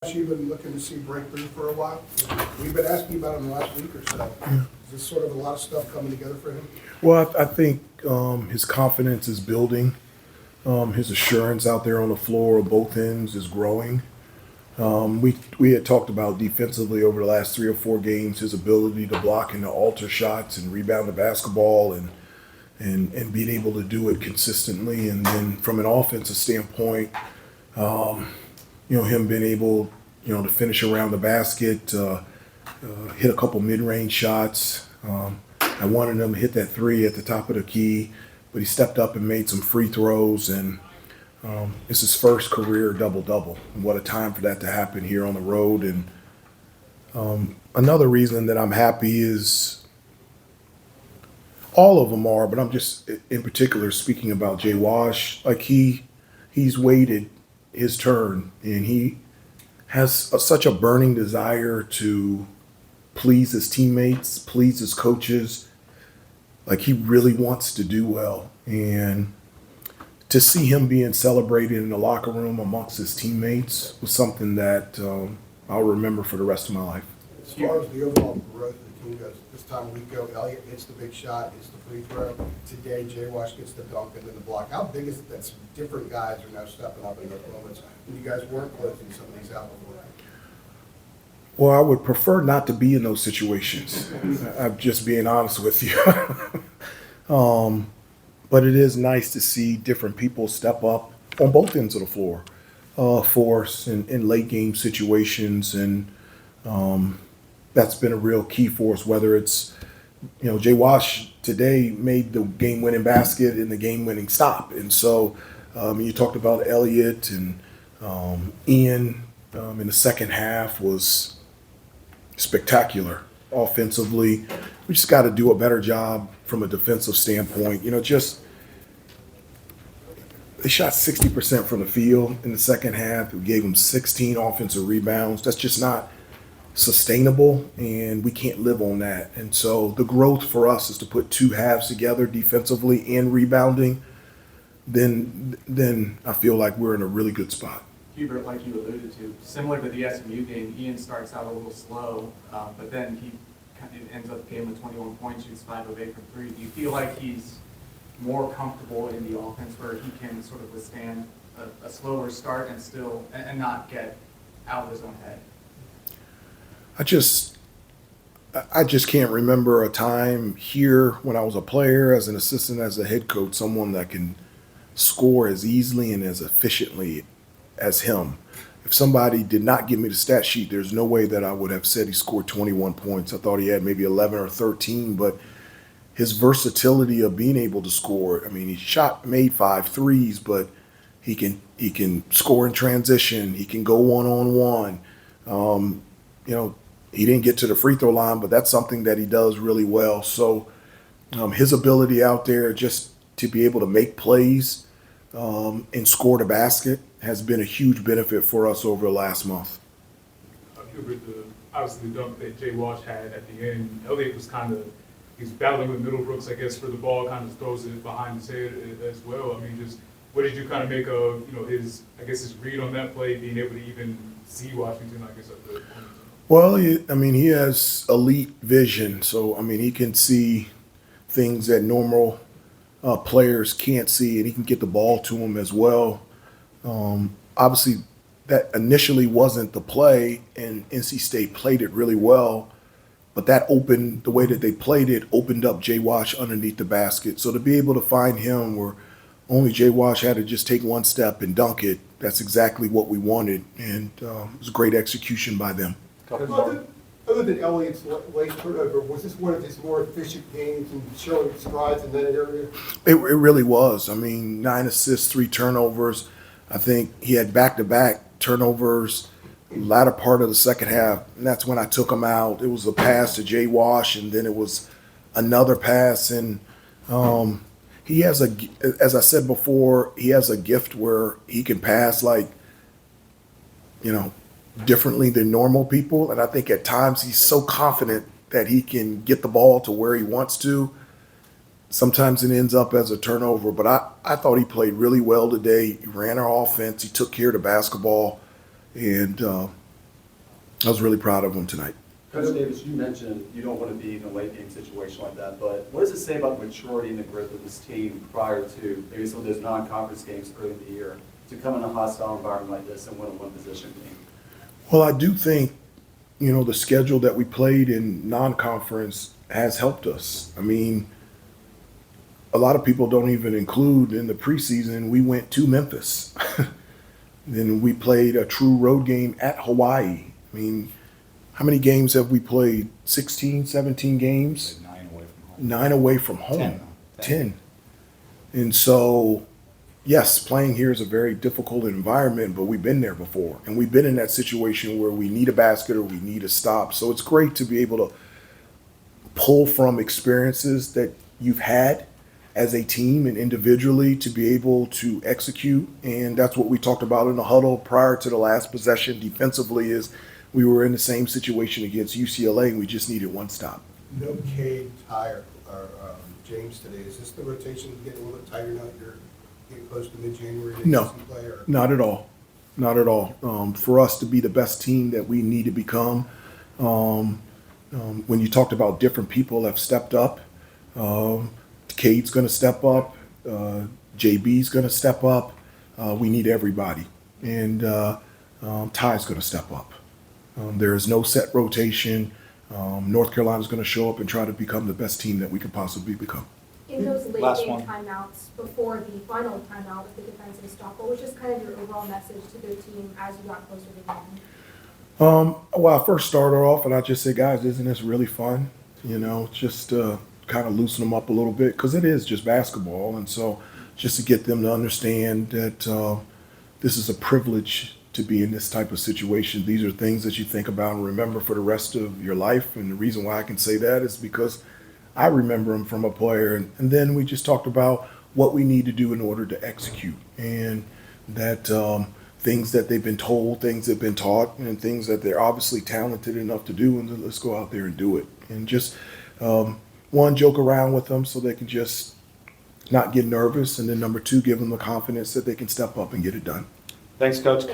You've been looking to see breakthrough for a while. We've been asking you about him the last week or so. Is this sort of a lot of stuff coming together for him? Well, I think his confidence is building. His assurance out there on the floor of both ends is growing. We had talked about defensively over the last 3 or 4 games his ability to block and to alter shots and rebound the basketball and being able to do it consistently. And then from an offensive standpoint, him being able to finish around the basket, hit a couple mid-range shots. I wanted him to hit that three at the top of the key, but he stepped up and made some free throws, and it's his first career double-double. And what a time for that to happen here on the road. And another reason that I'm happy is all of them are, but I'm just in particular speaking about Jay Wash. Like he's waited his turn, and he has such a burning desire to please his teammates, please his coaches. Like he really wants to do well, and to see him being celebrated in the locker room amongst his teammates was something that I'll remember for the rest of my life. As far as the overall growth of the team goes, this time we go, Elliott hits the big shot, hits the free throw. Today, Jay Wash gets the dunk and then the block. How big is it that some different guys are now stepping up in those moments when you guys weren't closing some of these out before? Well, I would prefer not to be in those situations. I'm just being honest with you. But it is nice to see different people step up on both ends of the floor for us in late game situations. And that's been a real key for us, whether it's, Jay Wash today made the game-winning basket and the game-winning stop. And so you talked about Elliott and Ian in the second half was spectacular offensively. We just got to do a better job from a defensive standpoint. They shot 60% from the field in the second half. We gave them 16 offensive rebounds. That's just not sustainable, and we can't live on that. And so the growth for us is to put two halves together defensively and rebounding. Then I feel like we're in a really good spot. Hubert, like you alluded to, similar to the SMU game, Ian starts out a little slow, but then he ends up the game with 21 points, shoots 5 of 8 from 3. Do you feel like he's more comfortable in the offense where he can sort of withstand a slower start and still and not get out of his own head? I just can't remember a time here when I was a player, as an assistant, as a head coach, someone that can score as easily and as efficiently as him. If somebody did not give me the stat sheet, there's no way that I would have said he scored 21 points. I thought he had maybe 11 or 13, but his versatility of being able to score, he made 5 threes, but he can score in transition. He can go one-on-one. He didn't get to the free throw line, but that's something that he does really well. So his ability out there just to be able to make plays and score the basket has been a huge benefit for us over the last month. Hubert, obviously the dunk that Jay Wash had at the end, Elliott was he's battling with Middlebrooks, I guess, for the ball, kind of throws it behind his head as well. Just what did you kind of make of, his read on that play, being able to even see Washington, I guess, at the point? Well, he has elite vision, so he can see things that normal players can't see, and he can get the ball to him as well. Obviously, that initially wasn't the play, and NC State played it really well, but the way that they played it opened up Jay Wash underneath the basket. So to be able to find him where only Jay Wash had to just take one step and dunk it, that's exactly what we wanted, and it was a great execution by them. Other than Elliott's late turnover, was this one of his more efficient games and showing strides in that area? It really was. 9 assists, 3 turnovers. I think he had back-to-back turnovers latter part of the second half, and that's when I took him out. It was a pass to Jay Wash, and then it was another pass. And he has as I said before, he has a gift where he can pass differently than normal people. And I think at times he's so confident that he can get the ball to where he wants to. Sometimes it ends up as a turnover, but I thought he played really well today. He ran our offense. He took care of the basketball. And I was really proud of them tonight. Coach Davis, you mentioned you don't want to be in a late game situation like that, but what does it say about the maturity and the growth of this team prior to maybe some of those non-conference games early in the year to come in a hostile environment like this and win a one-possession game? Well, I do think, the schedule that we played in non-conference has helped us. I mean, a lot of people don't even include in the preseason, we went to Memphis. Then we played a true road game at Hawaii. I mean, how many games have we played? 16, 17 games? 9 away from home. 9 away from home. 10. 10. And so, yes, playing here is a very difficult environment, but we've been there before. And we've been in that situation where we need a basket or we need a stop. So it's great to be able to pull from experiences that you've had as a team and individually to be able to execute. And that's what we talked about in the huddle prior to the last possession defensively is we were in the same situation against UCLA and we just needed one stop. No Cade, Ty, or James today. Is this the rotation getting a little bit tighter now that you're getting close to mid-January? No, Play, or? not at all. Not at all. For us to be the best team that we need to become, when you talked about different people have stepped up, Cade's going to step up, JB's going to step up. We need everybody. And Ty's going to step up. There is no set rotation. North Carolina's going to show up and try to become the best team that we could possibly become. In those late Last game one. timeouts, before the final timeout with the defensive stop, what was just kind of your overall message to the team as you got closer to the end? Well, I first started off and I just said, guys, isn't this really fun? Just kind of loosen them up a little bit because it is just basketball. And so just to get them to understand that this is a privilege to be in this type of situation. These are things that you think about and remember for the rest of your life. And the reason why I can say that is because I remember them from a player. And then we just talked about what we need to do in order to execute and that things that they've been told, things they've been taught, and things that they're obviously talented enough to do. And then let's go out there and do it. And just one, joke around with them so they can just not get nervous. And then number two, give them the confidence that they can step up and get it done. Thanks, Coach.